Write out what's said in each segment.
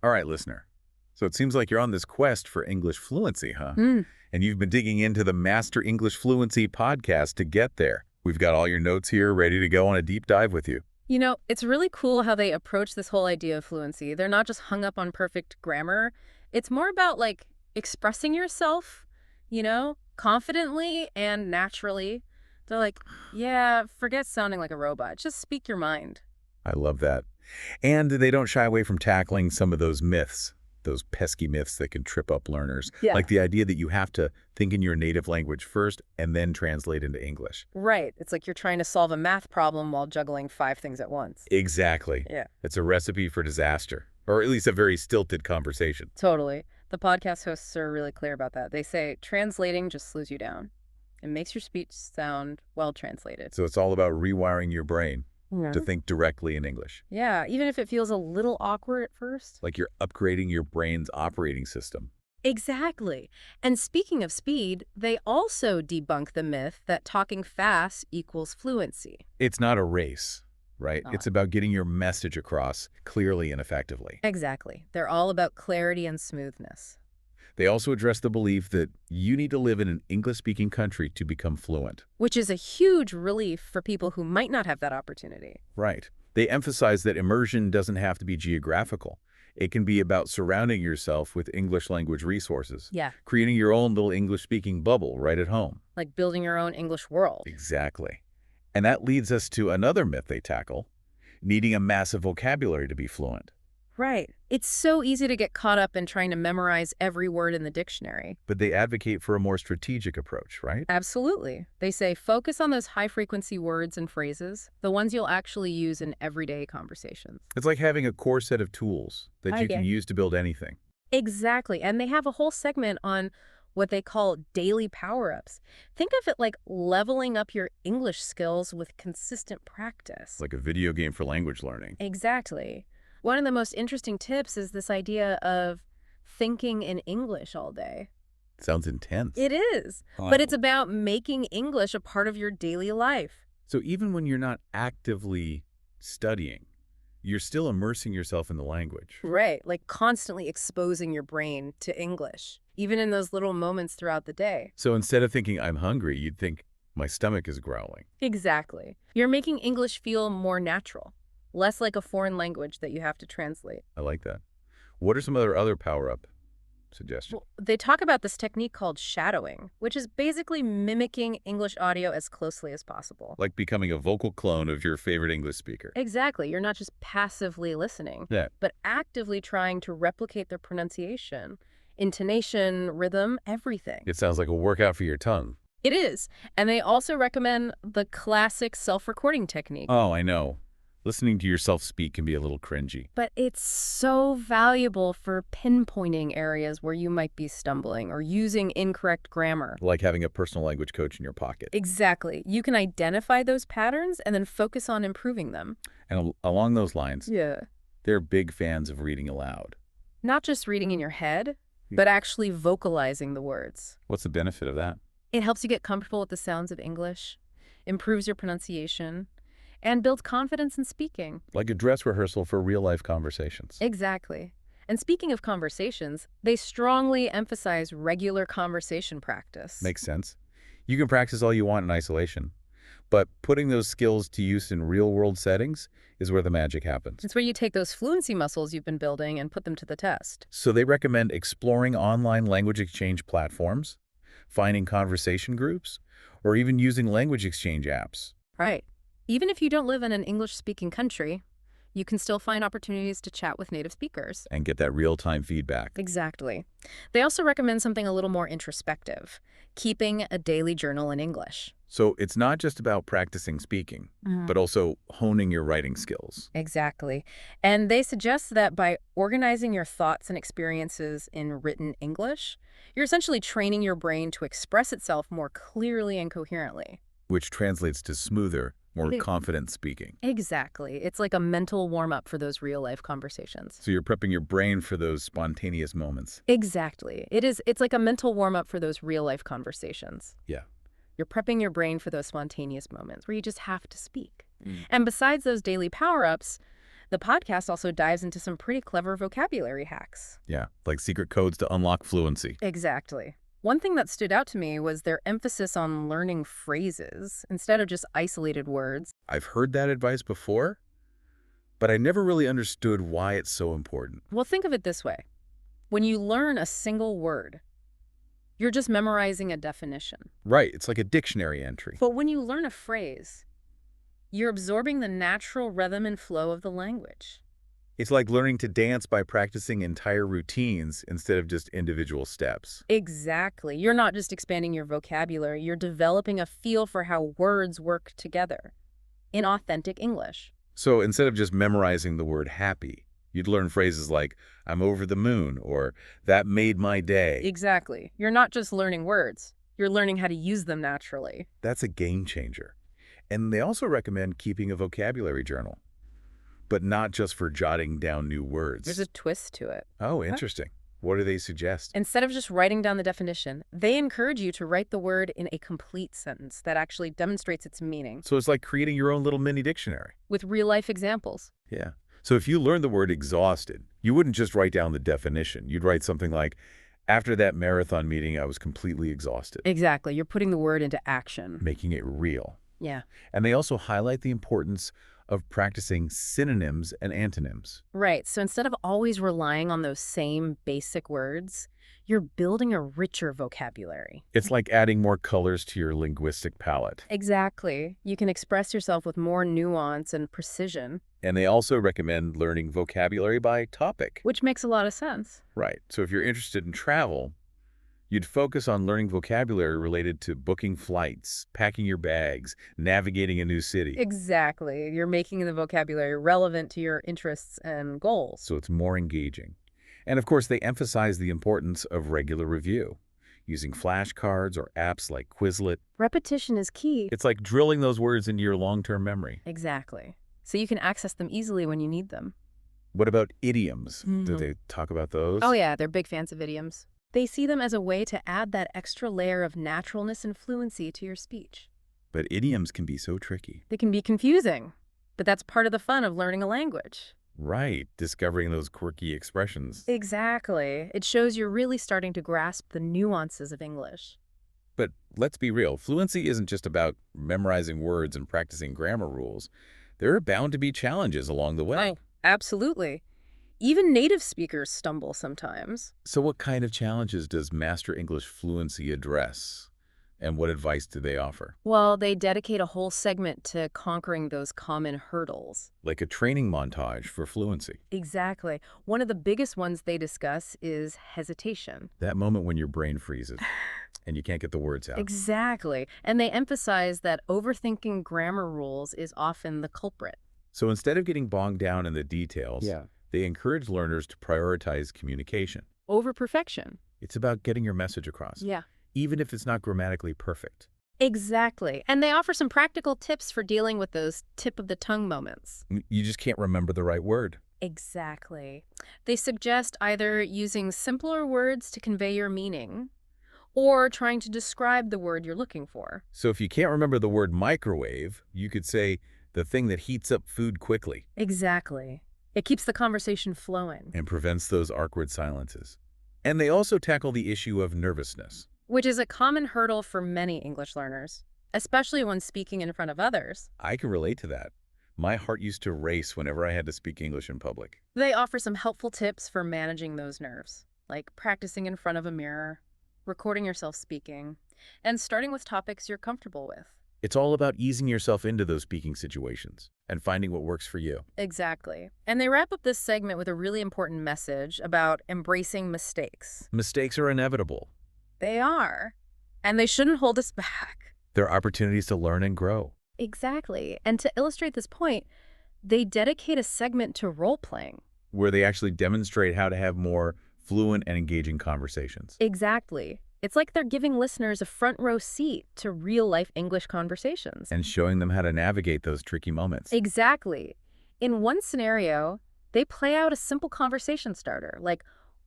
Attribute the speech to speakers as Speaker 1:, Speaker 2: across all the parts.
Speaker 1: All right, listener. So it seems like you're on this quest for English fluency, huh?
Speaker 2: Mm.
Speaker 1: And you've been digging into the Master English Fluency podcast to get there. We've got all your notes here ready to go on a deep dive with you.
Speaker 2: You know, it's really cool how they approach this whole idea of fluency. They're not just hung up on perfect grammar. It's more about, like, expressing yourself, confidently and naturally. They're like, yeah, forget sounding like a robot. Just speak your mind.
Speaker 1: I love that. And they don't shy away from tackling some of those myths, those pesky myths that can trip up learners.
Speaker 2: Yeah.
Speaker 1: Like the idea that you have to think in your native language first and then translate into English.
Speaker 2: Right. It's like you're trying to solve a math problem while juggling 5 things at once.
Speaker 1: Exactly.
Speaker 2: Yeah.
Speaker 1: It's a recipe for disaster, or at least a very stilted conversation.
Speaker 2: Totally. The podcast hosts are really clear about that. They say translating just slows you down. It makes your speech sound well translated.
Speaker 1: So it's all about rewiring your brain
Speaker 2: Yeah.
Speaker 1: to think directly in English.
Speaker 2: Yeah, even if it feels a little awkward at first.
Speaker 1: Like you're upgrading your brain's operating system.
Speaker 2: Exactly. And speaking of speed, they also debunk the myth that talking fast equals fluency.
Speaker 1: It's not a race, right?
Speaker 2: Not.
Speaker 1: It's about getting your message across clearly and effectively.
Speaker 2: Exactly. They're all about clarity and smoothness.
Speaker 1: They also address the belief that you need to live in an English-speaking country to become fluent.
Speaker 2: Which is a huge relief for people who might not have that opportunity.
Speaker 1: Right. They emphasize that immersion doesn't have to be geographical. It can be about surrounding yourself with English language resources.
Speaker 2: Yeah.
Speaker 1: Creating your own little English-speaking bubble right at home.
Speaker 2: Like building your own English world.
Speaker 1: Exactly. And that leads us to another myth they tackle, needing a massive vocabulary to be fluent.
Speaker 2: Right. It's so easy to get caught up in trying to memorize every word in the dictionary.
Speaker 1: But they advocate for a more strategic approach, right?
Speaker 2: Absolutely. They say focus on those high-frequency words and phrases, the ones you'll actually use in everyday conversations.
Speaker 1: It's like having a core set of tools that you can use to build anything.
Speaker 2: Exactly. And they have a whole segment on what they call daily power-ups. Think of it like leveling up your English skills with consistent practice.
Speaker 1: Like a video game for language learning.
Speaker 2: Exactly. One of the most interesting tips is this idea of thinking in English all day.
Speaker 1: Sounds intense.
Speaker 2: It is, but it's about making English a part of your daily life.
Speaker 1: So even when you're not actively studying, you're still immersing yourself in the language.
Speaker 2: Right, like constantly exposing your brain to English, even in those little moments throughout the day.
Speaker 1: So instead of thinking I'm hungry, you'd think my stomach is growling.
Speaker 2: Exactly. You're making English feel more natural, less like a foreign language that you have to translate.
Speaker 1: I like that. What are some other power-up suggestions?
Speaker 2: Well, they talk about this technique called shadowing, which is basically mimicking English audio as closely as possible.
Speaker 1: Like becoming a vocal clone of your favorite English speaker.
Speaker 2: Exactly. You're not just passively listening, but actively trying to replicate their pronunciation, intonation, rhythm, everything.
Speaker 1: It sounds like a workout for your tongue.
Speaker 2: It is. And they also recommend the classic self-recording technique.
Speaker 1: Oh, I know. Listening to yourself speak can be a little cringy.
Speaker 2: But it's so valuable for pinpointing areas where you might be stumbling or using incorrect grammar.
Speaker 1: Like having a personal language coach in your pocket.
Speaker 2: Exactly. You can identify those patterns and then focus on improving them.
Speaker 1: And along those lines,
Speaker 2: Yeah.
Speaker 1: they're big fans of reading aloud.
Speaker 2: Not just reading in your head, but actually vocalizing the words.
Speaker 1: What's the benefit of that?
Speaker 2: It helps you get comfortable with the sounds of English, improves your pronunciation, and builds confidence in speaking.
Speaker 1: Like a dress rehearsal for real-life conversations.
Speaker 2: Exactly. And speaking of conversations, they strongly emphasize regular conversation practice.
Speaker 1: Makes sense. You can practice all you want in isolation, but putting those skills to use in real-world settings is where the magic happens.
Speaker 2: It's where you take those fluency muscles you've been building and put them to the test.
Speaker 1: So they recommend exploring online language exchange platforms, finding conversation groups, or even using language exchange apps.
Speaker 2: Right. Even if you don't live in an English-speaking country, you can still find opportunities to chat with native speakers.
Speaker 1: And get that real-time feedback.
Speaker 2: Exactly. They also recommend something a little more introspective, keeping a daily journal in English.
Speaker 1: So it's not just about practicing speaking, but also honing your writing skills.
Speaker 2: Exactly. And they suggest that by organizing your thoughts and experiences in written English, you're essentially training your brain to express itself more clearly and coherently.
Speaker 1: Which translates to smoother, more confident speaking.
Speaker 2: Exactly. It's like a mental warm-up for those real-life conversations.
Speaker 1: So you're prepping your brain for those spontaneous moments.
Speaker 2: Exactly. It's like a mental warm-up for those real-life conversations.
Speaker 1: Yeah.
Speaker 2: You're prepping your brain for those spontaneous moments where you just have to speak. And besides those daily power-ups, The podcast also dives into some pretty clever vocabulary hacks.
Speaker 1: Yeah, like secret codes to unlock fluency.
Speaker 2: Exactly. One thing that stood out to me was their emphasis on learning phrases instead of just isolated words.
Speaker 1: I've heard that advice before, but I never really understood why it's so important.
Speaker 2: Well, think of it this way. When you learn a single word, you're just memorizing a definition.
Speaker 1: Right, it's like a dictionary entry.
Speaker 2: But when you learn a phrase, you're absorbing the natural rhythm and flow of the language.
Speaker 1: It's like learning to dance by practicing entire routines instead of just individual steps.
Speaker 2: Exactly. You're not just expanding your vocabulary, you're developing a feel for how words work together in authentic English.
Speaker 1: So instead of just memorizing the word happy, you'd learn phrases like, I'm over the moon, or that made my day.
Speaker 2: Exactly. You're not just learning words, you're learning how to use them naturally.
Speaker 1: That's a game changer. And they also recommend keeping a vocabulary journal, but not just for jotting down new words.
Speaker 2: There's a twist to it.
Speaker 1: Oh, interesting. What do they suggest?
Speaker 2: Instead of just writing down the definition, they encourage you to write the word in a complete sentence that actually demonstrates its meaning,
Speaker 1: So it's like creating your own little mini dictionary.
Speaker 2: with real-life examples.
Speaker 1: Yeah. So if you learn the word exhausted, you wouldn't just write down the definition. You'd write something like, after that marathon meeting, I was completely exhausted,
Speaker 2: Exactly. You're putting the word into action.
Speaker 1: making it real.
Speaker 2: Yeah.
Speaker 1: And they also highlight the importance of practicing synonyms and antonyms.
Speaker 2: Right. So instead of always relying on those same basic words, you're building a richer vocabulary.
Speaker 1: It's like adding more colors to your linguistic palette.
Speaker 2: Exactly. You can express yourself with more nuance and precision,
Speaker 1: And they also recommend learning vocabulary by topic.
Speaker 2: which makes a lot of sense.
Speaker 1: Right. So if you're interested in travel, you'd focus on learning vocabulary related to booking flights, packing your bags, navigating a new city.
Speaker 2: Exactly. You're making the vocabulary relevant to your interests and goals.
Speaker 1: So it's more engaging. And of course, they emphasize the importance of regular review, using flashcards or apps like Quizlet.
Speaker 2: Repetition is key.
Speaker 1: It's like drilling those words into your long-term memory.
Speaker 2: Exactly. So you can access them easily when you need them.
Speaker 1: What about idioms? Do
Speaker 2: Mhm.
Speaker 1: they talk about those?
Speaker 2: Oh yeah, they're big fans of idioms. They see them as a way to add that extra layer of naturalness and fluency to your speech.
Speaker 1: But idioms can be so tricky.
Speaker 2: They can be confusing, but that's part of the fun of learning a language.
Speaker 1: Right, discovering those quirky expressions.
Speaker 2: Exactly. It shows you're really starting to grasp the nuances of English.
Speaker 1: But let's be real, fluency isn't just about memorizing words and practicing grammar rules. There are bound to be challenges along the way.
Speaker 2: Oh, absolutely. Even native speakers stumble sometimes.
Speaker 1: So what kind of challenges does Master English Fluency address? And what advice do they offer?
Speaker 2: Well, they dedicate a whole segment to conquering those common hurdles.
Speaker 1: Like a training montage for fluency.
Speaker 2: Exactly. One of the biggest ones they discuss is hesitation.
Speaker 1: That moment when your brain freezes and you can't get the words out.
Speaker 2: Exactly. And they emphasize that overthinking grammar rules is often the culprit.
Speaker 1: So instead of getting bogged down in the details, they encourage learners to prioritize communication.
Speaker 2: Over perfection.
Speaker 1: It's about getting your message across,
Speaker 2: Yeah.
Speaker 1: even if it's not grammatically perfect.
Speaker 2: Exactly. And they offer some practical tips for dealing with those tip-of-the-tongue moments.
Speaker 1: You just can't remember the right word.
Speaker 2: Exactly. They suggest either using simpler words to convey your meaning or trying to describe the word you're looking for.
Speaker 1: So if you can't remember the word microwave, you could say the thing that heats up food quickly
Speaker 2: Exactly. It keeps the conversation flowing,
Speaker 1: and prevents those awkward silences. And they also tackle the issue of nervousness.
Speaker 2: which is a common hurdle for many English learners, especially when speaking in front of others.
Speaker 1: I can relate to that. My heart used to race whenever I had to speak English in public.
Speaker 2: They offer some helpful tips for managing those nerves, like practicing in front of a mirror, recording yourself speaking, and starting with topics you're comfortable with.
Speaker 1: It's all about easing yourself into those speaking situations and finding what works for you.
Speaker 2: Exactly. And they wrap up this segment with a really important message about embracing mistakes.
Speaker 1: Mistakes are inevitable.
Speaker 2: They are. And they shouldn't hold us back.
Speaker 1: They're opportunities to learn and grow.
Speaker 2: Exactly. And to illustrate this point, they dedicate a segment to role-playing.
Speaker 1: Where they actually demonstrate how to have more fluent and engaging conversations.
Speaker 2: Exactly. It's like they're giving listeners a front row seat to real-life English conversations.
Speaker 1: And showing them how to navigate those tricky moments.
Speaker 2: Exactly. In one scenario, they play out a simple conversation starter, like,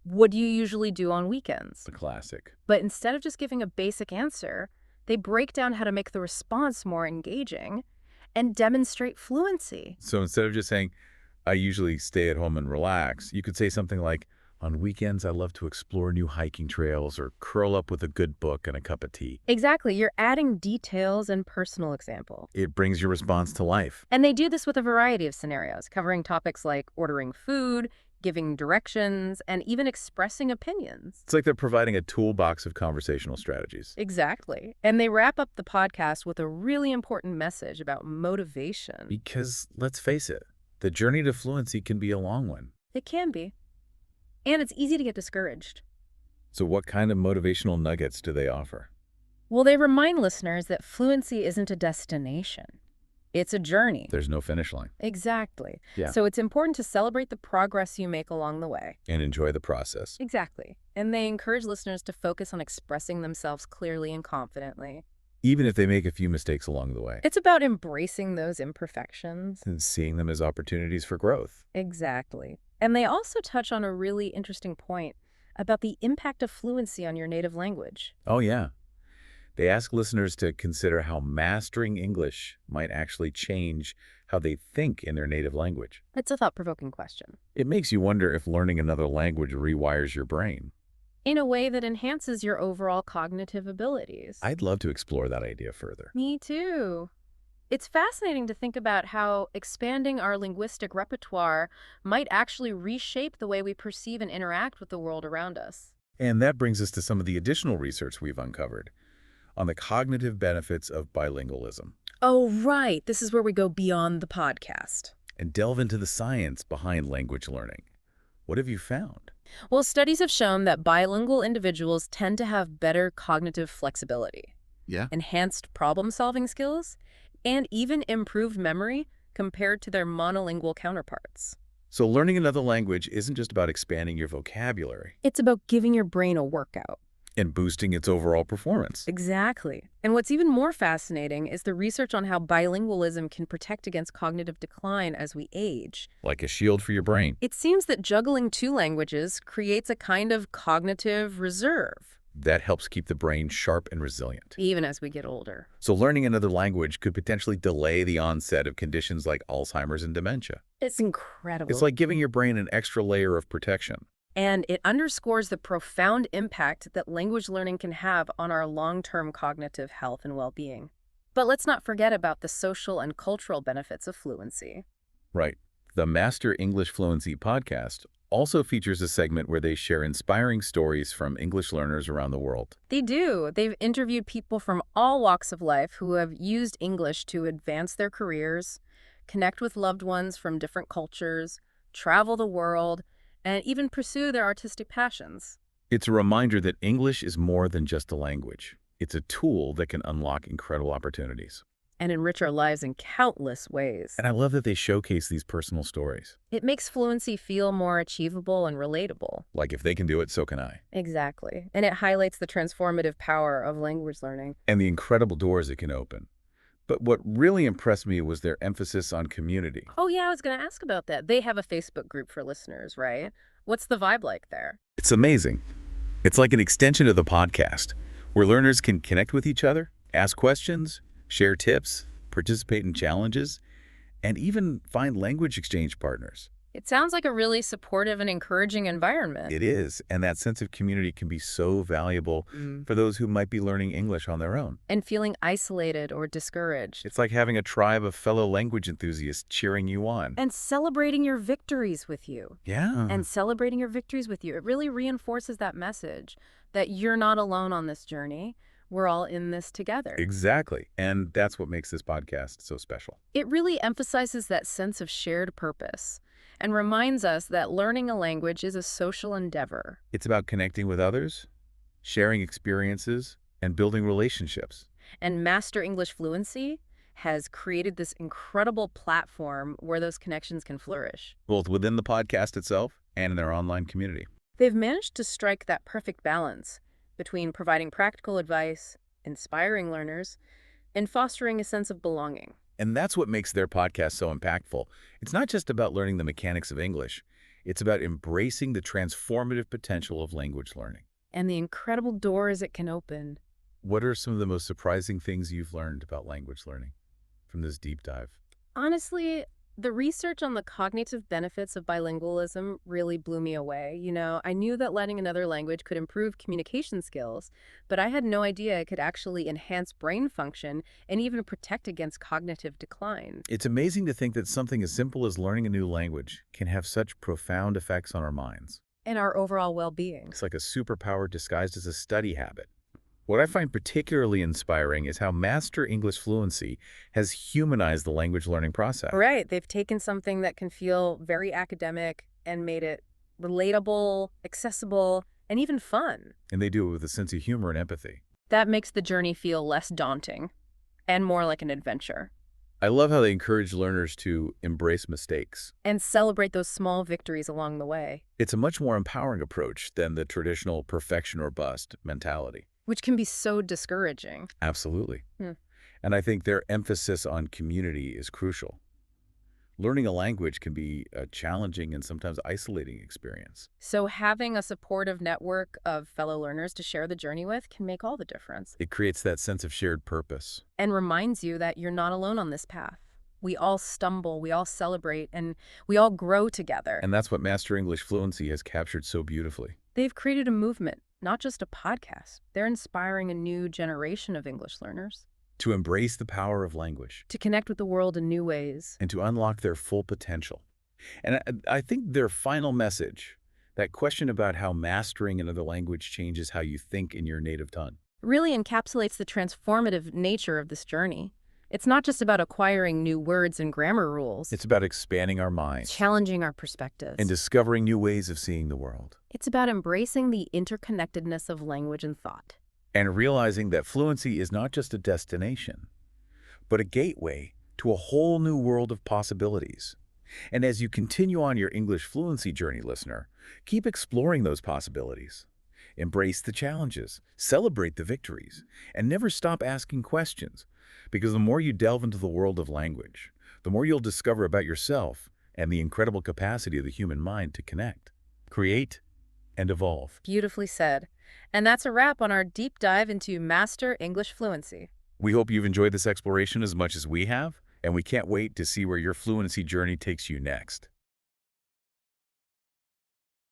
Speaker 2: what do you usually do on weekends?
Speaker 1: The classic.
Speaker 2: But instead of just giving a basic answer, they break down how to make the response more engaging and demonstrate fluency.
Speaker 1: So instead of just saying, I usually stay at home and relax. You could say something like, on weekends, I love to explore new hiking trails or curl up with a good book and a cup of tea.
Speaker 2: Exactly. You're adding details and personal example.
Speaker 1: It brings your response to life.
Speaker 2: And they do this with a variety of scenarios, covering topics like ordering food, giving directions, and even expressing opinions.
Speaker 1: It's like they're providing a toolbox of conversational strategies.
Speaker 2: Exactly. And they wrap up the podcast with a really important message about motivation.
Speaker 1: Because, let's face it, the journey to fluency can be a long one.
Speaker 2: It can be. And it's easy to get discouraged.
Speaker 1: So what kind of motivational nuggets do they offer?
Speaker 2: Well, they remind listeners that fluency isn't a destination. It's a journey.
Speaker 1: There's no finish line.
Speaker 2: Exactly.
Speaker 1: Yeah.
Speaker 2: So it's important to celebrate the progress you make along the way.
Speaker 1: And enjoy the process.
Speaker 2: Exactly. And they encourage listeners to focus on expressing themselves clearly and confidently.
Speaker 1: Even if they make a few mistakes along the way.
Speaker 2: It's about embracing those imperfections.
Speaker 1: And seeing them as opportunities for growth.
Speaker 2: Exactly. And they also touch on a really interesting point about the impact of fluency on your native language.
Speaker 1: Oh, yeah. They ask listeners to consider how mastering English might actually change how they think in their native language.
Speaker 2: It's a thought-provoking question.
Speaker 1: It makes you wonder if learning another language rewires your brain.
Speaker 2: In a way that enhances your overall cognitive abilities.
Speaker 1: I'd love to explore that idea further.
Speaker 2: Me too. It's fascinating to think about how expanding our linguistic repertoire might actually reshape the way we perceive and interact with the world around us.
Speaker 1: And that brings us to some of the additional research we've uncovered on the cognitive benefits of bilingualism.
Speaker 2: Oh, right. This is where we go beyond the podcast.
Speaker 1: And delve into the science behind language learning. What have you found?
Speaker 2: Well, studies have shown that bilingual individuals tend to have better cognitive flexibility,
Speaker 1: Yeah.
Speaker 2: enhanced problem-solving skills, and even improved memory compared to their monolingual counterparts.
Speaker 1: So learning another language isn't just about expanding your vocabulary
Speaker 2: It's about giving your brain a workout.
Speaker 1: and boosting its overall performance.
Speaker 2: Exactly. And what's even more fascinating is the research on how bilingualism can protect against cognitive decline as we age.
Speaker 1: Like a shield for your brain.
Speaker 2: It seems that juggling two languages creates a kind of cognitive reserve,
Speaker 1: That helps keep the brain sharp and resilient.
Speaker 2: even as we get older.
Speaker 1: So learning another language could potentially delay the onset of conditions like Alzheimer's and dementia.
Speaker 2: It's incredible.
Speaker 1: It's like giving your brain an extra layer of protection.
Speaker 2: And it underscores the profound impact that language learning can have on our long-term cognitive health and well-being. But let's not forget about the social and cultural benefits of fluency.
Speaker 1: Right. The Master English Fluency podcast also features a segment where they share inspiring stories from English learners around the world.
Speaker 2: They do. They've interviewed people from all walks of life who have used English to advance their careers, connect with loved ones from different cultures, travel the world, and even pursue their artistic passions.
Speaker 1: It's a reminder that English is more than just a language. It's a tool that can unlock incredible opportunities.
Speaker 2: And enrich our lives in countless ways.
Speaker 1: And I love that they showcase these personal stories.
Speaker 2: It makes fluency feel more achievable and relatable.
Speaker 1: Like, if they can do it, so can I.
Speaker 2: Exactly. And it highlights the transformative power of language learning.
Speaker 1: And the incredible doors it can open. But what really impressed me was their emphasis on community.
Speaker 2: Oh, yeah, I was going to ask about that. They have a Facebook group for listeners, right? What's the vibe like there?
Speaker 1: It's amazing. It's like an extension of the podcast, where learners can connect with each other, ask questions, share tips, participate in challenges, and even find language exchange partners.
Speaker 2: It sounds like a really supportive and encouraging environment.
Speaker 1: It is, and that sense of community can be so valuable for those who might be learning English on their own.
Speaker 2: And feeling isolated or discouraged.
Speaker 1: It's like having a tribe of fellow language enthusiasts cheering you on.
Speaker 2: And celebrating your victories with you.
Speaker 1: Yeah.
Speaker 2: And celebrating your victories with you. It really reinforces that message that you're not alone on this journey. We're all in this together.
Speaker 1: Exactly. And that's what makes this podcast so special.
Speaker 2: It really emphasizes that sense of shared purpose and reminds us that learning a language is a social endeavor.
Speaker 1: It's about connecting with others, sharing experiences, and building relationships.
Speaker 2: And Master English Fluency has created this incredible platform where those connections can flourish.
Speaker 1: Both within the podcast itself and in their online community.
Speaker 2: They've managed to strike that perfect balance between providing practical advice, inspiring learners, and fostering a sense of belonging.
Speaker 1: And that's what makes their podcast so impactful. It's not just about learning the mechanics of English. It's about embracing the transformative potential of language learning.
Speaker 2: And the incredible doors it can open.
Speaker 1: What are some of the most surprising things you've learned about language learning from this deep dive?
Speaker 2: Honestly, The research on the cognitive benefits of bilingualism really blew me away. I knew that learning another language could improve communication skills, but I had no idea it could actually enhance brain function and even protect against cognitive decline.
Speaker 1: It's amazing to think that something as simple as learning a new language can have such profound effects on our minds.
Speaker 2: And our overall well-being.
Speaker 1: It's like a superpower disguised as a study habit. What I find particularly inspiring is how Master English Fluency has humanized the language learning process.
Speaker 2: Right. They've taken something that can feel very academic and made it relatable, accessible, and even fun.
Speaker 1: And they do it with a sense of humor and empathy.
Speaker 2: That makes the journey feel less daunting and more like an adventure.
Speaker 1: I love how they encourage learners to embrace mistakes.
Speaker 2: And celebrate those small victories along the way,
Speaker 1: It's a much more empowering approach than the traditional perfection or bust mentality.
Speaker 2: which can be so discouraging.
Speaker 1: Absolutely.
Speaker 2: Hmm.
Speaker 1: And I think their emphasis on community is crucial. Learning a language can be a challenging and sometimes isolating experience.
Speaker 2: So having a supportive network of fellow learners to share the journey with can make all the difference.
Speaker 1: It creates that sense of shared purpose.
Speaker 2: And reminds you that you're not alone on this path. We all stumble, we all celebrate, and we all grow together.
Speaker 1: And that's what Master English Fluency has captured so beautifully.
Speaker 2: They've created a movement, not just a podcast. They're inspiring a new generation of English learners
Speaker 1: To embrace the power of language
Speaker 2: to connect with the world in new ways.
Speaker 1: and to unlock their full potential. And I think their final message, that question about how mastering another language changes how you think in your native tongue.
Speaker 2: Really encapsulates the transformative nature of this journey. It's not just about acquiring new words and grammar rules.
Speaker 1: It's about expanding our minds
Speaker 2: challenging our perspectives.
Speaker 1: and discovering new ways of seeing the world.
Speaker 2: It's about embracing the interconnectedness of language and thought.
Speaker 1: And realizing that fluency is not just a destination, but a gateway to a whole new world of possibilities. And as you continue on your English fluency journey, listener, keep exploring those possibilities. Embrace the challenges, celebrate the victories, and never stop asking questions, because the more you delve into the world of language, the more you'll discover about yourself and the incredible capacity of the human mind to connect, create, and evolve.
Speaker 2: Beautifully said. And that's a wrap on our deep dive into Master English Fluency.
Speaker 1: We hope you've enjoyed this exploration as much as we have, and we can't wait to see where your fluency journey takes you next.